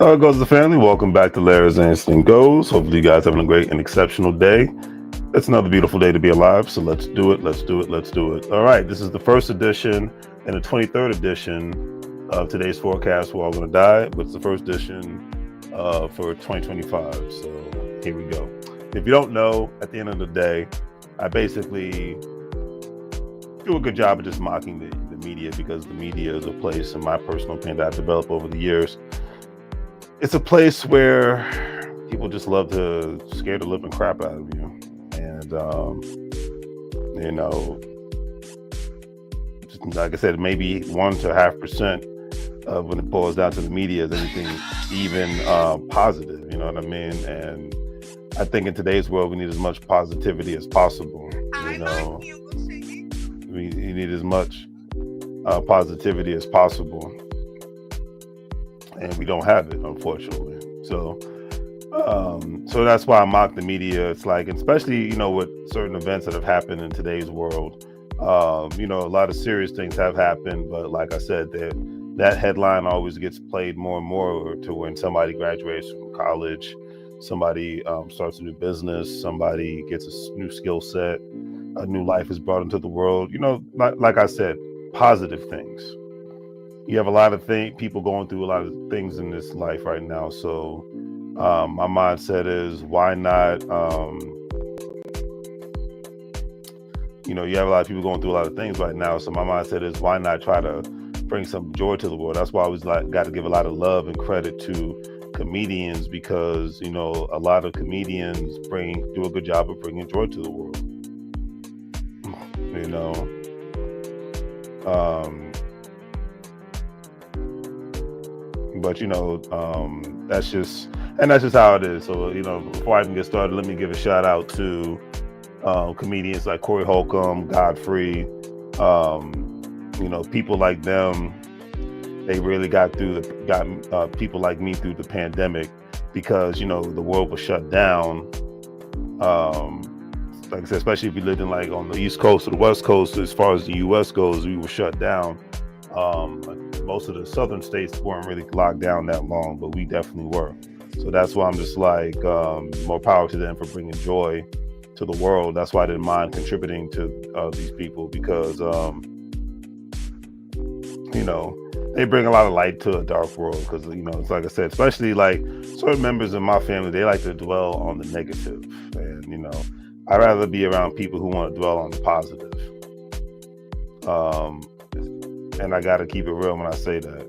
How it goes, the family? Welcome back to LarrysAnythingGoes. Hopefully you guys having a great and exceptional day. It's another beautiful day to be alive, so let's do it, let's do it, let's do it. All right, this is the first edition and the 23rd edition of today's forecast. We're all going to die, but it's the first edition for 2025, so here we go. If you don't know, at the end of the day, I basically do a good job of just mocking the media, because the media is a place, in my personal opinion, that I've developed over the years. It's a place where people just love to scare the living crap out of you. And, you know, just, like I said, maybe 1 to 0.5% of when it boils down to the media is anything even positive, you know what I mean? And I think in today's world, we need as much positivity as possible. You know, we need as much positivity as possible. And we don't have it, unfortunately. So that's why I mock the media. It's like, especially, you know, with certain events that have happened in today's world, you know, a lot of serious things have happened. But like I said, that headline always gets played more and more, to when somebody graduates from college, somebody starts a new business, somebody gets a new skill set, a new life is brought into the world. You know, like I said, positive things. You have a lot of people going through a lot of things in this life right now. So my mindset is, why not, you have a lot of people going through a lot of things right now. So my mindset is, why not try to bring some joy to the world? That's why I always got to give a lot of love and credit to comedians, because a lot of comedians do a good job of bringing joy to the world. But that's just how it is. So before I even get started, let me give a shout out to comedians like Corey Holcomb, Godfrey, people like them. They really got people like me through the pandemic, because the world was shut down. Like I said, especially if you lived in on the East Coast or the West Coast, as far as the U.S. goes, we were shut down. Most of the southern states weren't really locked down that long, but we definitely were. So that's why I'm just more power to them for bringing joy to the world. That's why I didn't mind contributing to these people, because they bring a lot of light to a dark world. Because it's like I said, especially certain members of my family, they like to dwell on the negative, and I'd rather be around people who want to dwell on the positive. And I got to keep it real when I say that.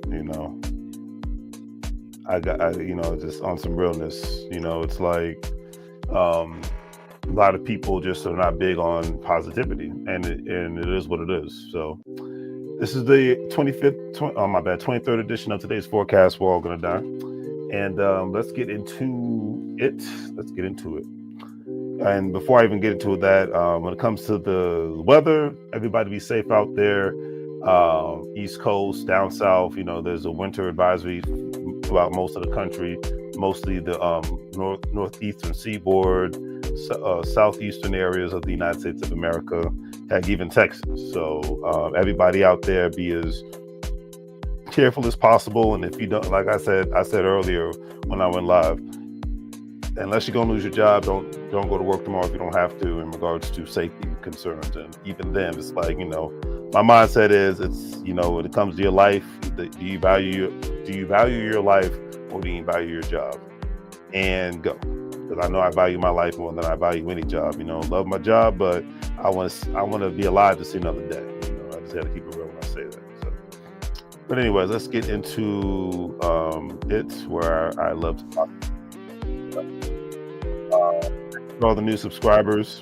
I just on some realness. It's like a lot of people just are not big on positivity, and it is what it is. So this is the 23rd edition of today's forecast. We're all gonna die, and let's get into it. And before I even get into that, when it comes to the weather, everybody be safe out there. East Coast, down south, there's a winter advisory throughout most of the country, mostly the northeastern seaboard, southeastern areas of the United States of America, heck, even Texas. So everybody out there, be as careful as possible. And if you don't, like I said earlier when I went live, unless you're gonna lose your job, don't go to work tomorrow if you don't have to, in regards to safety concerns. And even then, it's my mindset is, it's when it comes to your life, do you value your life, or do you value your job? And go, because I know I value my life more than I value any job. Love my job, but I want to be alive to see another day. I just got to keep it real when I say that. So. But anyways, let's get into where I love to talk. For all the new subscribers,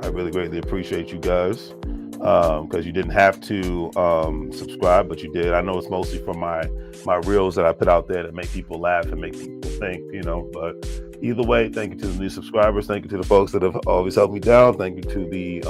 I really greatly appreciate you guys, because you didn't have to subscribe, but you did. I know it's mostly from my reels that I put out there that make people laugh and make people think, but either way, thank you to the new subscribers. Thank you to the folks that have always helped me down. Thank you to the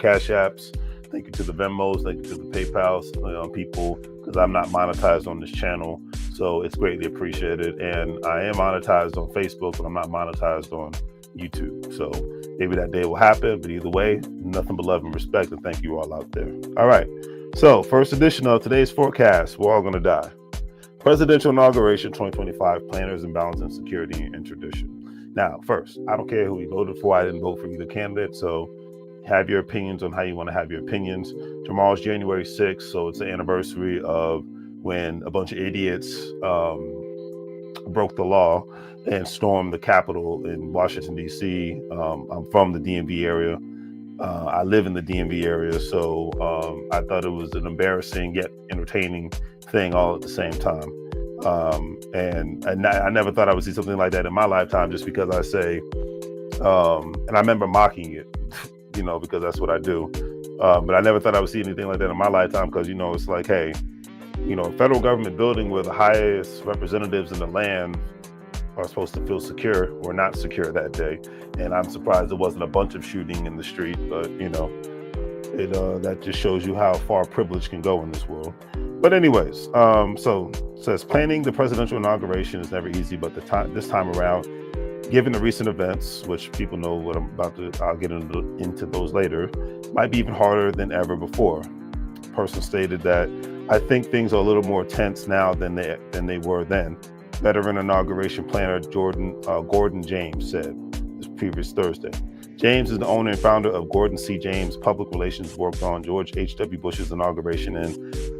Cash Apps. Thank you to the Venmos. Thank you to the PayPals people, because I'm not monetized on this channel. So it's greatly appreciated. And I am monetized on Facebook, but I'm not monetized on YouTube. So maybe that day will happen. But either way, nothing but love and respect. And thank you all out there. All right. So first edition of today's forecast, we're all going to die. Presidential inauguration 2025, planners and balancing security and tradition. Now, first, I don't care who you voted for. I didn't vote for either candidate. So have your opinions on how you want to have your opinions. Tomorrow's January 6th. So it's the anniversary of when a bunch of idiots broke the law and stormed the Capitol in Washington, D.C. I'm from the DMV area. I live in the DMV area. So I thought it was an embarrassing yet entertaining thing all at the same time. And I never thought I would see something like that in my lifetime, just because I say, and I remember mocking it, because that's what I do. But I never thought I would see anything like that in my lifetime, because, it's like, hey, a federal government building where the highest representatives in the land are supposed to feel secure or not secure that day. And I'm surprised there wasn't a bunch of shooting in the street, but that just shows you how far privilege can go in this world. But anyways, so it says planning the presidential inauguration is never easy, but this time around, given the recent events, which people know what I'm about to, I'll get into those later, might be even harder than ever before. The person stated that, I think things are a little more tense now than they were then. Veteran inauguration planner Gordon James said this previous Thursday. James is the owner and founder of Gordon C. James Public Relations, worked on George H.W. Bush's inauguration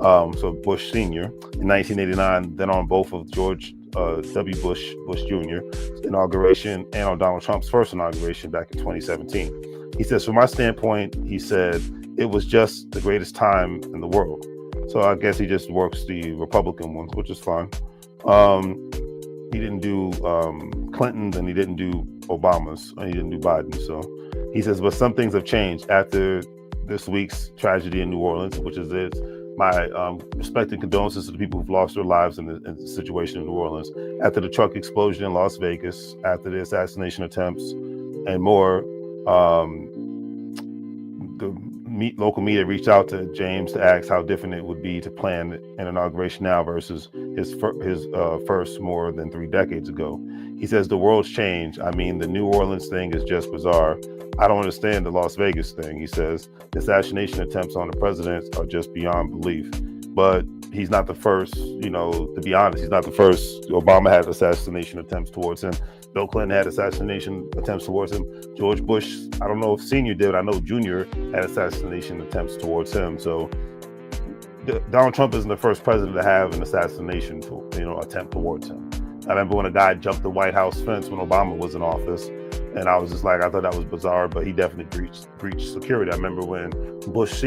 so Bush Sr. in 1989, then on both of George W. Bush Jr. inauguration and on Donald Trump's first inauguration back in 2017. He says, from my standpoint, he said, it was just the greatest time in the world. So I guess he just works the Republican ones, which is fine. He didn't do Clinton's and he didn't do Obama's and he didn't do Biden. So he says, but some things have changed after this week's tragedy in New Orleans, which is it. My respected condolences to the people who've lost their lives in the situation in New Orleans, after the truck explosion in Las Vegas, after the assassination attempts and more. The local media reached out to James to ask how different it would be to plan an inauguration now versus his first more than 3 decades ago. He says the world's changed. I mean, the New Orleans thing is just bizarre. I don't understand the Las Vegas thing. He says the assassination attempts on the president are just beyond belief. But he's not the first, to be honest, he's not the first. Obama had assassination attempts towards him. Bill Clinton had assassination attempts towards him. George Bush, I don't know if Senior did, I know Junior had assassination attempts towards him. So Donald Trump isn't the first president to have an assassination attempt towards him. I remember when a guy jumped the White House fence when Obama was in office, and I was just like, I thought that was bizarre, but he definitely breached security. I remember when Bush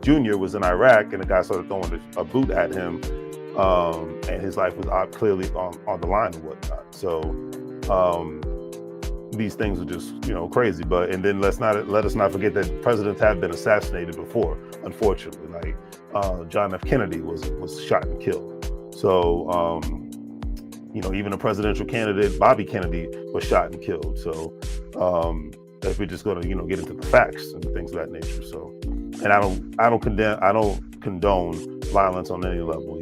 Jr. was in Iraq and the guy started throwing a boot at him, and his life was clearly on the line and whatnot. So these things are just crazy. But and then let us not forget that presidents have been assassinated before, unfortunately. Like John F. Kennedy was shot and killed. So even a presidential candidate, Bobby Kennedy, was shot and killed. So if we're just going to get into the facts and things of that nature. So, and I don't condone violence on any level.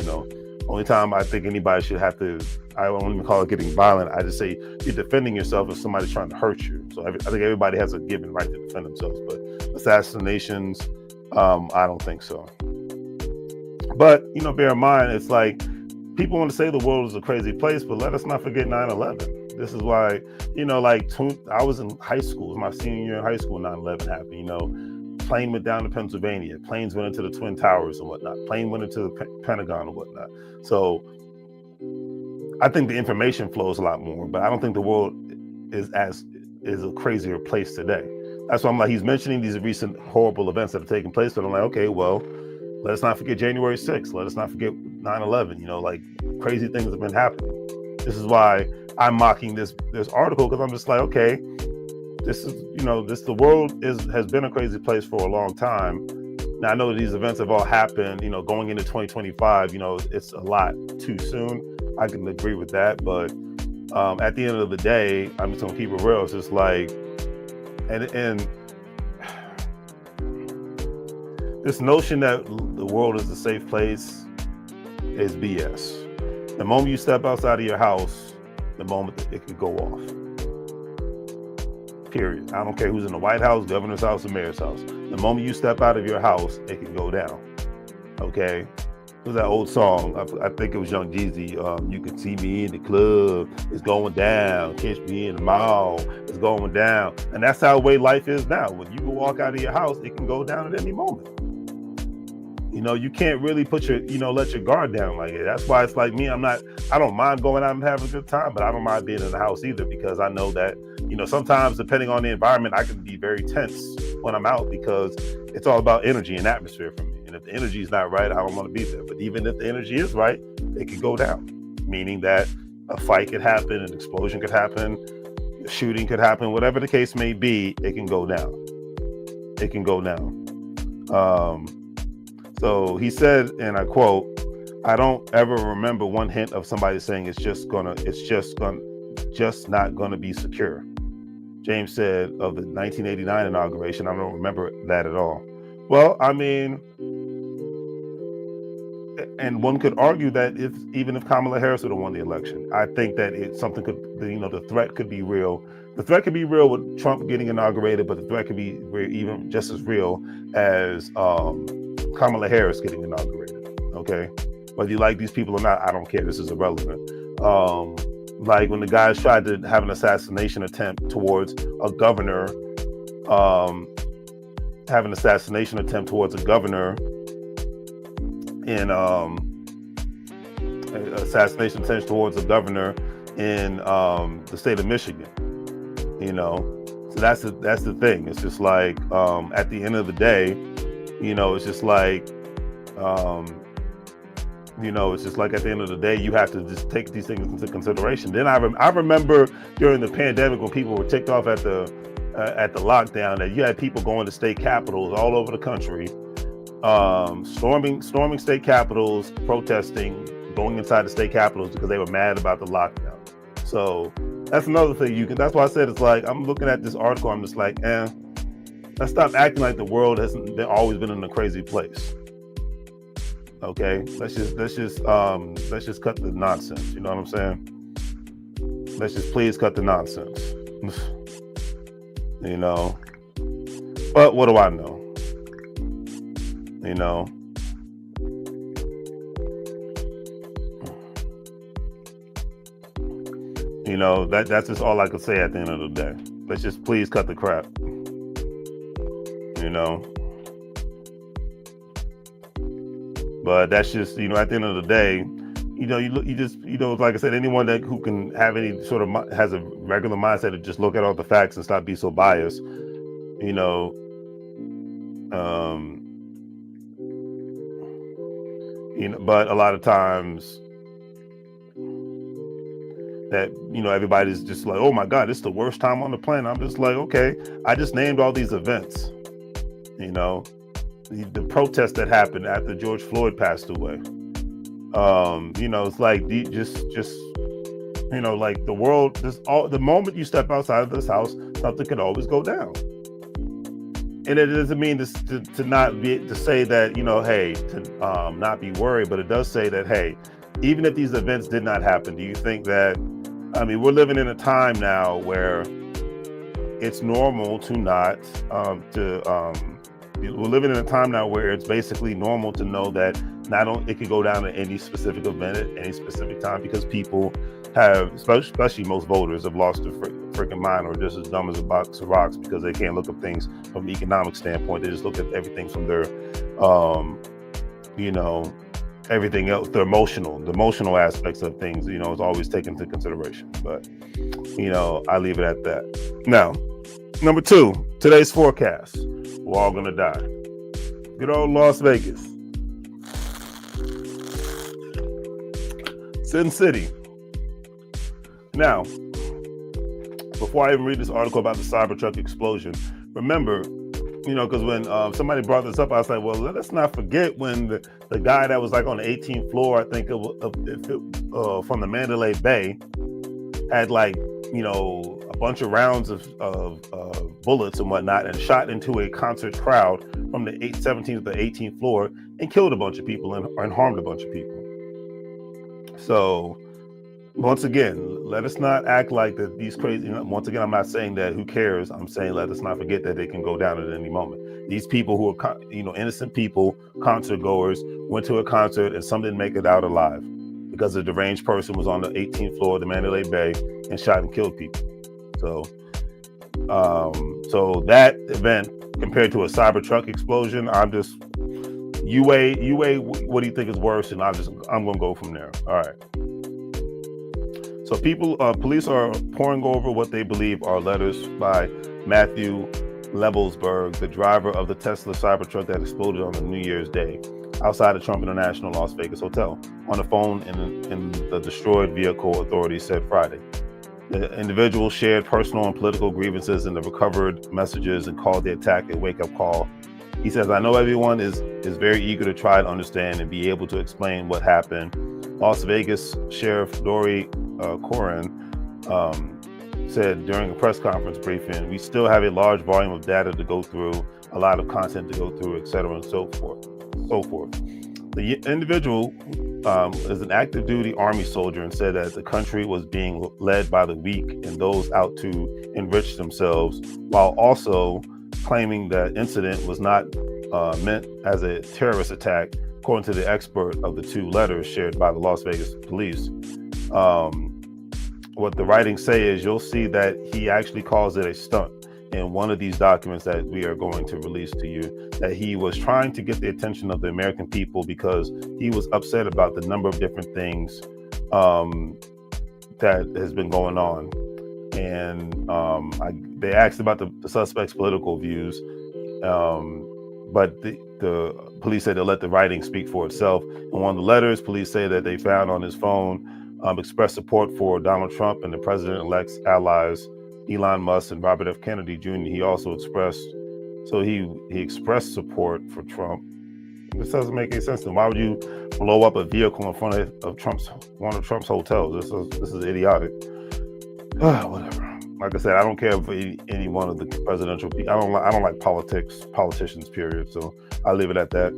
Only time I think anybody should have to, I don't even call it getting violent. I just say you're defending yourself if somebody's trying to hurt you. So I think everybody has a given right to defend themselves. But assassinations, I don't think so. But bear in mind, it's like people want to say the world is a crazy place, but let us not forget 9/11. This is why, I was in high school. It was my senior year in high school when 9/11 happened. Plane went down to Pennsylvania. Planes went into the Twin Towers and whatnot. Plane went into the Pentagon and whatnot. So I think the information flows a lot more, but I don't think the world is a crazier place today. That's why I'm like, he's mentioning these recent horrible events that have taken place, but I'm like, okay, well, let us not forget January 6th. Let us not forget 9/11. Crazy things have been happening. This is why I'm mocking this article, because I'm just like, okay, this is, the world has been a crazy place for a long time. Now I know these events have all happened, going into 2025, it's a lot too soon. I can agree with that. But at the end of the day, I'm just gonna keep it real. It's just like, and this notion that the world is a safe place is BS. The moment you step outside of your house, the moment that it could go off. Period. I don't care who's in the White House, governor's house, or mayor's house. The moment you step out of your house, it can go down. Okay? There's that old song, I think it was Young Jeezy, you can see me in the club, it's going down. Catch me in the mall, it's going down. And that's how the way life is now. When you can walk out of your house, it can go down at any moment. You can't really put let your guard down like that. That's why it's like me, I don't mind going out and having a good time, but I don't mind being in the house either, because I know that, sometimes depending on the environment, I can be very tense when I'm out, because it's all about energy and atmosphere for me. And if the energy is not right, I don't want to be there. But even if the energy is right, it could go down, meaning that a fight could happen, an explosion could happen, a shooting could happen, whatever the case may be, it can go down. It can go down. So he said, and I quote, "I don't ever remember one hint of somebody saying it's just not gonna be secure." James said of the 1989 inauguration, "I don't remember that at all." Well, I mean, and one could argue that even if Kamala Harris would have won the election, I think that the threat could be real. The threat could be real with Trump getting inaugurated, but the threat could be even just as real as Kamala Harris getting inaugurated. Okay, whether you like these people or not, I don't care. This is irrelevant. Like when the guys tried to have an assassination attempt towards a governor, in the state of Michigan. So that's the thing. It's just like at the end of the day, it's just like it's just like at the end of the day, you have to just take these things into consideration. Then I remember during the pandemic when people were ticked off at the lockdown, that you had people going to state capitals all over the country, storming state capitals, protesting, going inside the state capitals because they were mad about the lockdown. So that's another thing that's why I said, it's like, I'm looking at this article, I'm just like, let's stop acting like the world hasn't always been in a crazy place. Okay, let's just cut the nonsense. You know what I'm saying? Let's just please cut the nonsense. But what do I know? That's just all I could say at the end of the day. Let's just please cut the crap. But that's just, at the end of the day, like I said, anyone who can have any sort of has a regular mindset to just look at all the facts and stop being so biased, but a lot of times that, everybody's just like, oh my God, it's the worst time on the planet. I'm just like, okay, I just named all these events, the protests that happened after George Floyd passed away. It's like like the world, the moment you step outside of this house, something could always go down. And it doesn't mean to not be, to say that, hey, to not be worried, but it does say that, hey, even if these events did not happen, do you think that, we're living in a time now where it's normal to not, we're living in a time now where it's basically normal to know that not only it could go down at any specific event at any specific time, because people have, especially most voters, have lost their freaking mind, or just as dumb as a box of rocks, because they can't look at things from an economic standpoint. They just look at everything from their, everything else, the emotional aspects of things, is always taken into consideration. But, I leave it at that. Now, number 2, today's forecast. We're all gonna die. Good old Las Vegas. Sin City. Now, before I even read this article about the Cybertruck explosion, remember, because when somebody brought this up, I was like, well, let's not forget when the guy that was like on the 18th floor, I think from the Mandalay Bay, had like, a bunch of rounds of bullets and whatnot, and shot into a concert crowd from the 17th to the 18th floor and killed a bunch of people and harmed a bunch of people. So once again, let us not act like that these crazy, once again, I'm not saying that who cares. I'm saying let us not forget that they can go down at any moment. These people who are, innocent people, concert goers, went to a concert and some didn't make it out alive because a deranged person was on the 18th floor of the Mandalay Bay and shot and killed people. So that event compared to a Cybertruck explosion, you weigh what do you think is worse, and I'm gonna go from there. All right. So police are poring over what they believe are letters by Matthew Levelsberg, the driver of the Tesla Cybertruck that exploded on the New Year's Day outside the Trump International Las Vegas Hotel, on the phone in the destroyed vehicle, authorities said Friday. The individual shared personal and political grievances in the recovered messages and called the attack a wake-up call. He says, I know everyone is very eager to try to understand and be able to explain what happened. Las Vegas Sheriff Dory Corin said during a press conference briefing, we still have a large volume of data to go through, a lot of content to go through, et cetera, and so forth. The individual is an active duty Army soldier and said that the country was being led by the weak and those out to enrich themselves, while also claiming that incident was not meant as a terrorist attack, according to the expert of the 2 letters shared by the Las Vegas police. What the writings say is, you'll see that he actually calls it a stunt in one of these documents that we are going to release to you, that he was trying to get the attention of the American people because he was upset about the number of different things that has been going on. and they asked about the suspect's political views, but the police said they'll let the writing speak for itself. In one of the letters, police say that they found on his phone expressed support for Donald Trump and the president-elect's allies, Elon Musk and Robert F. Kennedy Jr. He also expressed, he expressed support for Trump. This doesn't make any sense to me. Why would you blow up a vehicle in front of one of Trump's hotels? This is idiotic. Whatever. Like I said, I don't care for any one of the presidential people. I don't like politicians, period. So I'll leave it at that.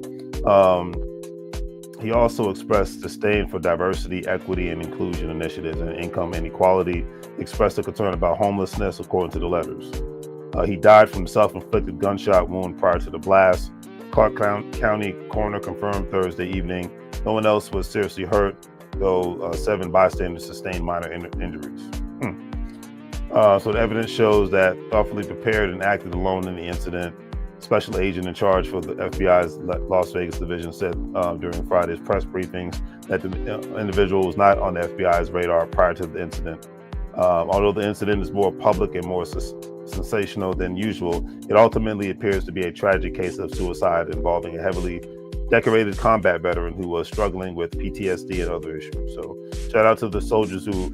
He also expressed disdain for diversity, equity, and inclusion initiatives and income inequality, expressed a concern about homelessness, according to the letters. He died from a self-inflicted gunshot wound prior to the blast. Clark County coroner confirmed Thursday evening. No one else was seriously hurt, though 7 bystanders sustained minor injuries. So the evidence shows that thoughtfully prepared and acted alone in the incident. Special agent in charge for the FBI's Las Vegas division said during Friday's press briefings that the individual was not on the FBI's radar prior to the incident. Although the incident is more public and more sensational than usual, it ultimately appears to be a tragic case of suicide involving a heavily decorated combat veteran who was struggling with PTSD and other issues. So shout out to the soldiers who,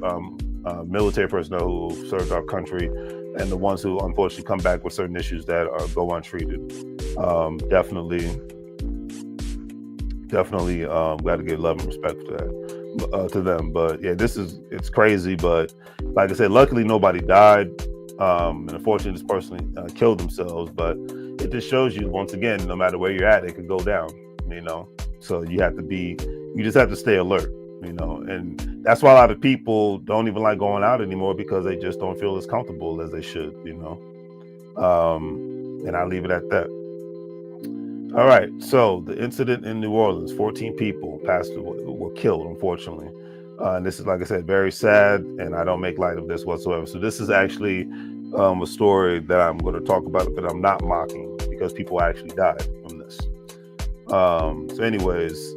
military personnel who served our country, and the ones who unfortunately come back with certain issues that go untreated. Definitely got to give love and respect for that, to them. But yeah, it's crazy. But like I said, luckily nobody died. And unfortunately, this person killed themselves. But it just shows you, once again, no matter where you're at, it could go down. So you just have to stay alert. And that's why a lot of people don't even like going out anymore, because they just don't feel as comfortable as they should. And I'll leave it at that. All right. So the incident in New Orleans, 14 people were killed, unfortunately. And this is, like I said, very sad, and I don't make light of this whatsoever. So this is actually a story that I'm going to talk about, but I'm not mocking, because people actually died from this. So anyways,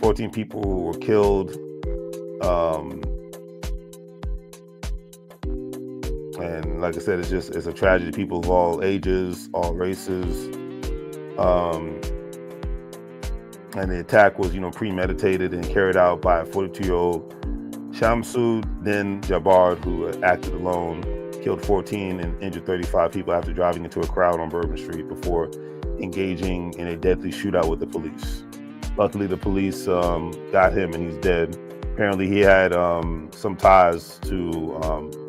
14 people were killed. And like I said, it's a tragedy. People of all ages, all races. And the attack was, premeditated and carried out by a 42-year-old Shamsuddin Jabbar, who acted alone, killed 14 and injured 35 people after driving into a crowd on Bourbon Street before engaging in a deadly shootout with the police. Luckily, the police got him, and he's dead. Apparently, he had some ties to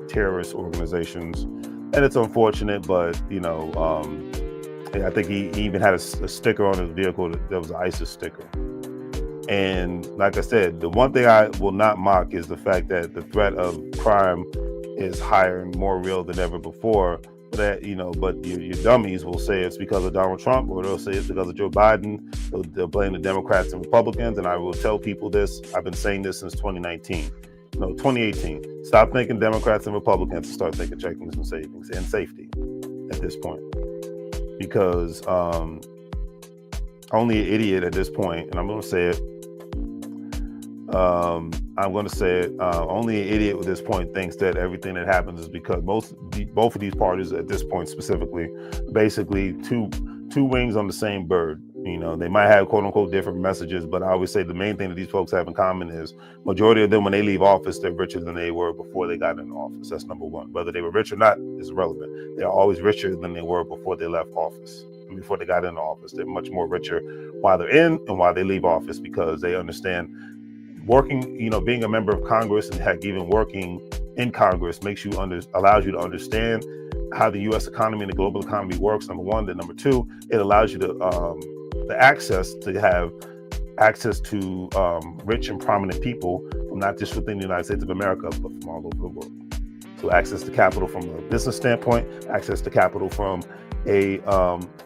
terrorist organizations, and it's unfortunate, but I think he even had a sticker on his vehicle that was an ISIS sticker. And like I said, the one thing I will not mock is the fact that the threat of crime is higher and more real than ever before. But your dummies will say it's because of Donald Trump, or they'll say it's because of Joe Biden. They'll blame the Democrats and Republicans. And I will tell people this. I've been saying this since 2019. 2018. Stop thinking Democrats and Republicans and start thinking checkings and savings and safety at this point. Because only an idiot at this point, and I'm going to say it, only an idiot at this point thinks that everything that happens is because both of these parties at this point specifically, basically two wings on the same bird. They might have quote unquote different messages, but I always say the main thing that these folks have in common is majority of them, when they leave office, they're richer than they were before they got into office. That's number one. Whether they were rich or not is irrelevant. They're always richer than they were before they left office. Before they got into office, they're much more richer while they're in and while they leave office, because they understand working, being a member of Congress and even working in Congress allows you to understand how the U.S. economy and the global economy works. Number one. Then number two, it allows you to have access to rich and prominent people from not just within the United States of America, but from all over the world. So access to capital from a business standpoint, access to capital from a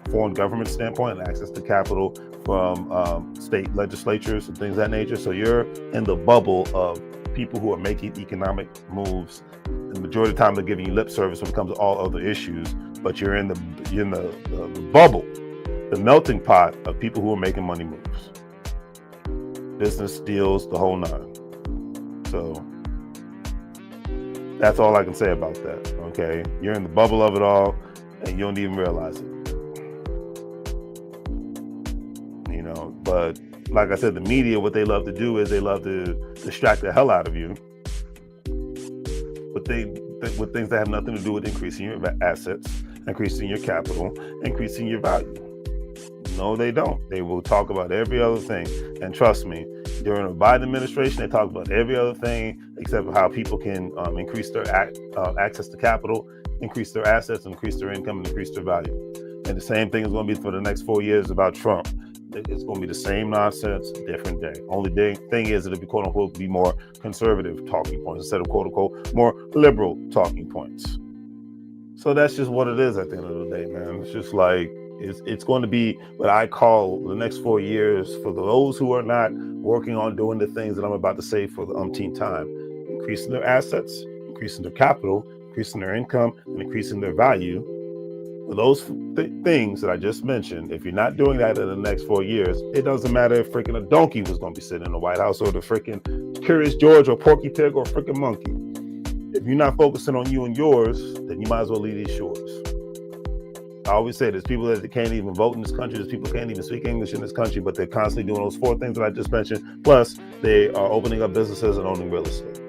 foreign government standpoint, and access to capital from state legislatures and things of that nature. So you're in the bubble of people who are making economic moves. The majority of the time they're giving you lip service when it comes to all other issues, but you're in the bubble, the melting pot of people who are making money moves, business deals, the whole nine. So That's all I can say about that. Okay, you're in the bubble of it all, and you don't even realize it. You know, but like I said, the media, what they love to do is they love to distract the hell out of you with things that have nothing to do with increasing your assets, increasing your capital, increasing your value. No, they don't. They will talk about every other thing. And trust me, during the Biden administration, they talk about every other thing except for how people can increase their access to capital, increase their assets, increase their income, and increase their value. And the same thing is going to be for the next 4 years about Trump. It's going to be the same nonsense, different day. Only thing is it'll be quote unquote be more conservative talking points instead of quote unquote more liberal talking points. So that's just what it is at the end of the day, man. It's just like it's going to be what I call the next 4 years for those who are not working on doing the things that I'm about to say for the umpteenth time, increasing their assets, increasing their capital, increasing their income, and increasing their value. For those things that I just mentioned, if you're not doing that in the next 4 years, it doesn't matter if freaking a donkey was going to be sitting in the White House or the freaking Curious George or Porky Pig or freaking monkey. If you're not focusing on you and yours, then you might as well leave these shores. I always say there's people that can't even vote in this country. There's people who can't even speak English in this country, but they're constantly doing those 4 things that I just mentioned. Plus, they are opening up businesses and owning real estate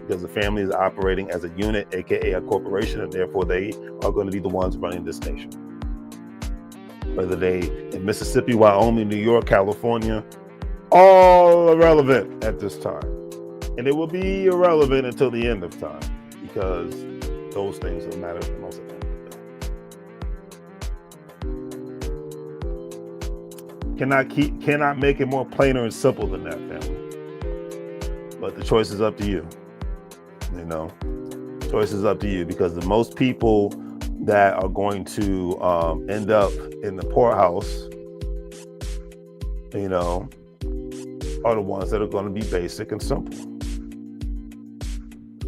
because the family is operating as a unit, aka a corporation, and therefore they are going to be the ones running this nation. Whether they in Mississippi, Wyoming, New York, California, all irrelevant at this time. And it will be irrelevant until the end of time because those things will matter the most at the end of the day. Cannot make it more plainer and simple than that, family. But the choice is up to you. You know, choice is up to you because the most people that are going to end up in the poorhouse, you know, are the ones that are going to be basic and simple.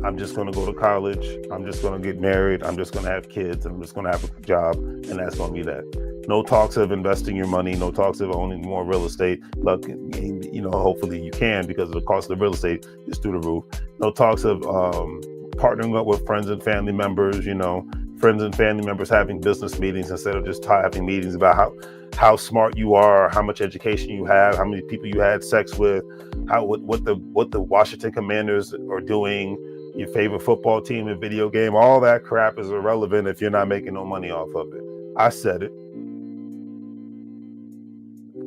I'm just going to go to college. I'm just going to get married. I'm just going to have kids. I'm just going to have a job. And that's going to be that. No talks of investing your money. No talks of owning more real estate. Look, you know, hopefully you can because the cost of real estate is through the roof. No talks of partnering up with friends and family members, you know, friends and family members having business meetings instead of just having meetings about how smart you are, how much education you have, how many people you had sex with, what the Washington Commanders are doing, your favorite football team and video game. All that crap is irrelevant if you're not making no money off of it. I said it.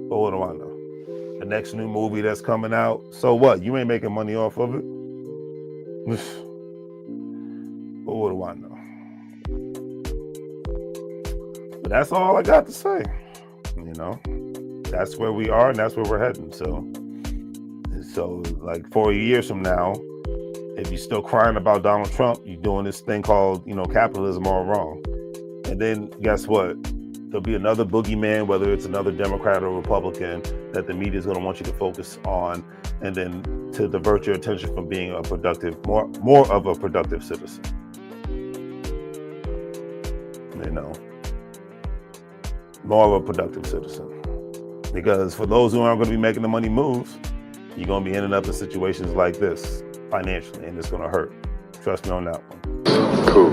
But what do I know? The next new movie that's coming out, so what? You ain't making money off of it? But what do I know? But that's all I got to say. You know, that's where we are and that's where we're heading. So like 4 years from now, if you're still crying about Donald Trump, you're doing this thing called, you know, capitalism all wrong. And then guess what? There'll be another boogeyman, whether it's another Democrat or Republican, that the media is going to want you to focus on, and then to divert your attention from being a productive, more of a productive citizen. You know, more of a productive citizen. Because for those who aren't going to be making the money moves, you're going to be ending up in situations like this financially, and it's going to hurt. Trust me on that one. Cool.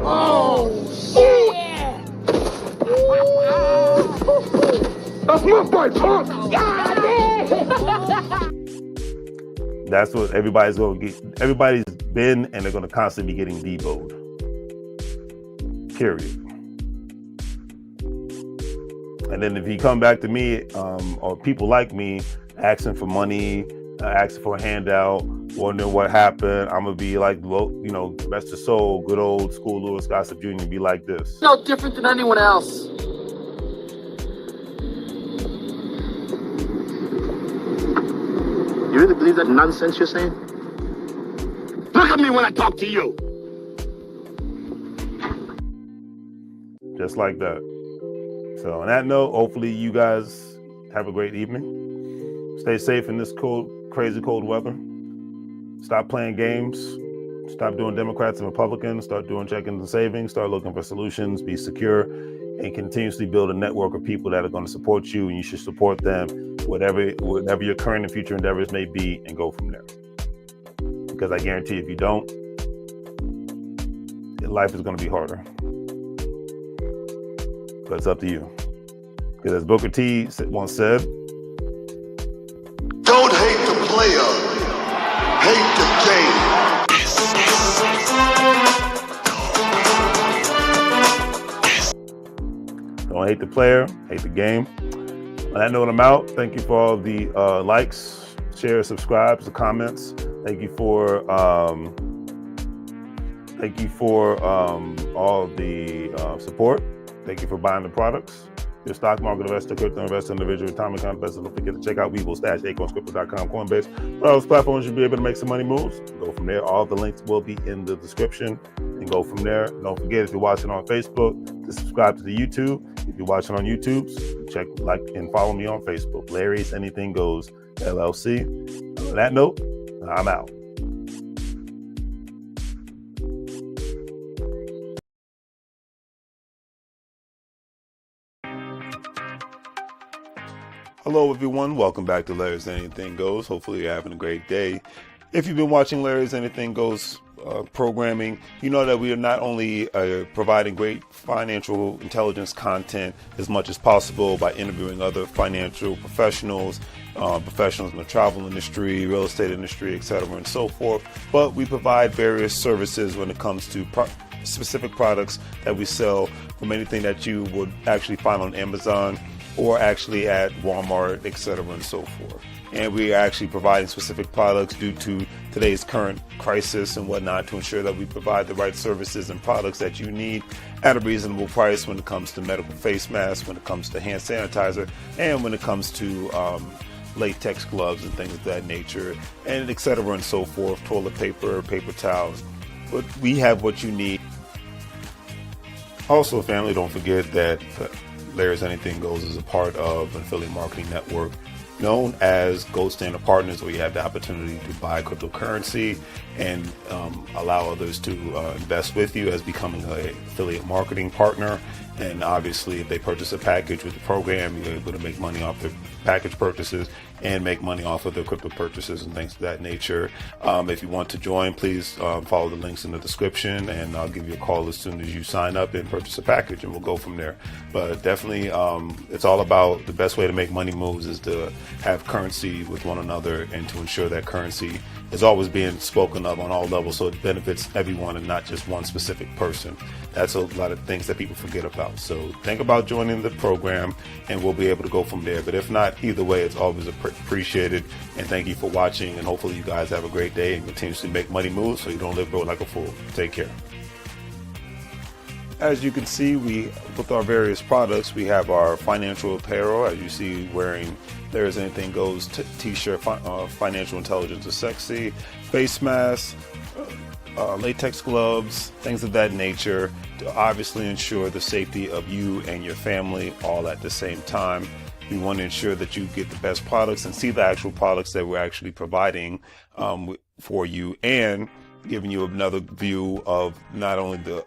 Oh, shit! That's my fight, punk! That's what everybody's going to get. Everybody's been, and they're going to constantly be getting deboed. Period. And then if you come back to me, or people like me, asking for money, asking for a handout, wondering what happened, I'm going to be like, you know, rest his soul, good old school Louis Gossett Jr. be like this. No different than anyone else. You really believe that nonsense you're saying? Look at me when I talk to you. Just like that. So on that note, hopefully you guys have a great evening. Stay safe in this cold, crazy cold weather. Stop playing games. Stop doing Democrats and Republicans. Start doing check-ins and savings. Start looking for solutions. Be secure. and continuously build a network of people that are going to support you, and you should support them, whatever your current and future endeavors may be, and go from there. Because I guarantee if you don't, life is going to be harder. But it's up to you. Because as Booker T once said, don't hate the player, hate the game. Don't hate the player, hate the game. On that note, I'm out. Thank you for all the likes, shares, subscribes, the comments. Thank you for all the support. Thank you for buying the products. Your stock market investor, crypto investor, individual retirement account investor. Don't forget to check out WEBULL, Stash, AcornsCrypto.com, Coinbase. All those platforms you'll be able to make some money moves. Go from there. All the links will be in the description, and go from there. Don't forget, if you're watching on Facebook, to subscribe to the YouTube. If you're watching on YouTube, check, like, and follow me on Facebook. Larry's Anything Goes LLC. On that note, I'm out. Hello, everyone. Welcome back to Larry's Anything Goes. Hopefully, you're having a great day. If you've been watching Larry's Anything Goes programming, you know that we are not only providing great financial intelligence content as much as possible by interviewing other financial professionals, professionals in the travel industry, real estate industry, etc., and so forth, but we provide various services when it comes to specific products that we sell, from anything that you would actually find on Amazon or actually at Walmart, etc., and so forth. And we are actually providing specific products due to today's current crisis and whatnot, to ensure that we provide the right services and products that you need at a reasonable price when it comes to medical face masks, when it comes to hand sanitizer, and when it comes to latex gloves and things of that nature, and etc., and so forth, toilet paper, paper towels. But we have what you need. Also, family, don't forget that Larry's Anything Goes is a part of an affiliate marketing network known as Gold Standard Partners, where you have the opportunity to buy cryptocurrency and allow others to invest with you as becoming an affiliate marketing partner. And obviously, if they purchase a package with the program, you're able to make money off their package purchases and make money off of their crypto purchases and things of that nature. If you want to join, please follow the links in the description, and I'll give you a call as soon as you sign up and purchase a package, and we'll go from there. But definitely, it's all about the best way to make money moves is to have currency with one another, and to ensure that currency is always being spoken of on all levels, so it benefits everyone and not just one specific person. That's a lot of things that people forget about. So think about joining the program, and we'll be able to go from there. But if not, either way, it's always appreciated. And thank you for watching, and hopefully you guys have a great day and continuously make money moves so you don't live broke like a fool. Take care. As you can see, with our various products, we have our financial apparel, as you see, wearing There's Anything Goes t-shirt, financial intelligence is sexy, face masks, latex gloves, things of that nature, to obviously ensure the safety of you and your family all at the same time. We want to ensure that you get the best products and see the actual products that we're actually providing for you, and giving you another view of not only the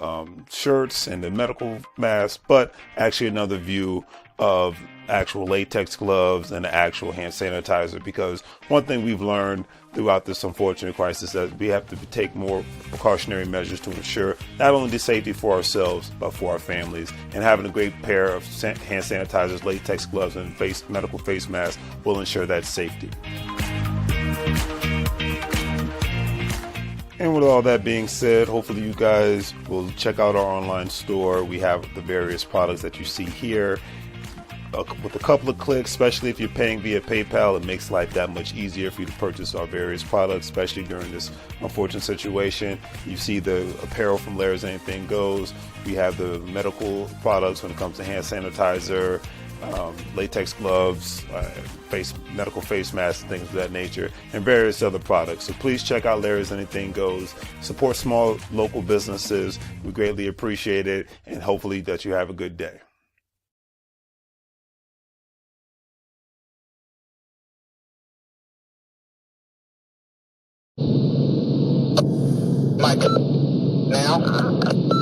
shirts and the medical masks, but actually another view of actual latex gloves and the actual hand sanitizer. Because one thing we've learned throughout this unfortunate crisis is that we have to take more precautionary measures to ensure not only the safety for ourselves, but for our families. And having a great pair of hand sanitizers, latex gloves, and medical face masks will ensure that safety. And with all that being said, hopefully you guys will check out our online store. We have the various products that you see here. With a couple of clicks, especially if you're paying via PayPal, it makes life that much easier for you to purchase our various products, especially during this unfortunate situation. You see the apparel from Larry's Anything Goes. We have the medical products when it comes to hand sanitizer, latex gloves, medical face masks, things of that nature, and various other products. So please check out Larry's Anything Goes. Support small local businesses. We greatly appreciate it, and hopefully that you have a good day. Michael, now.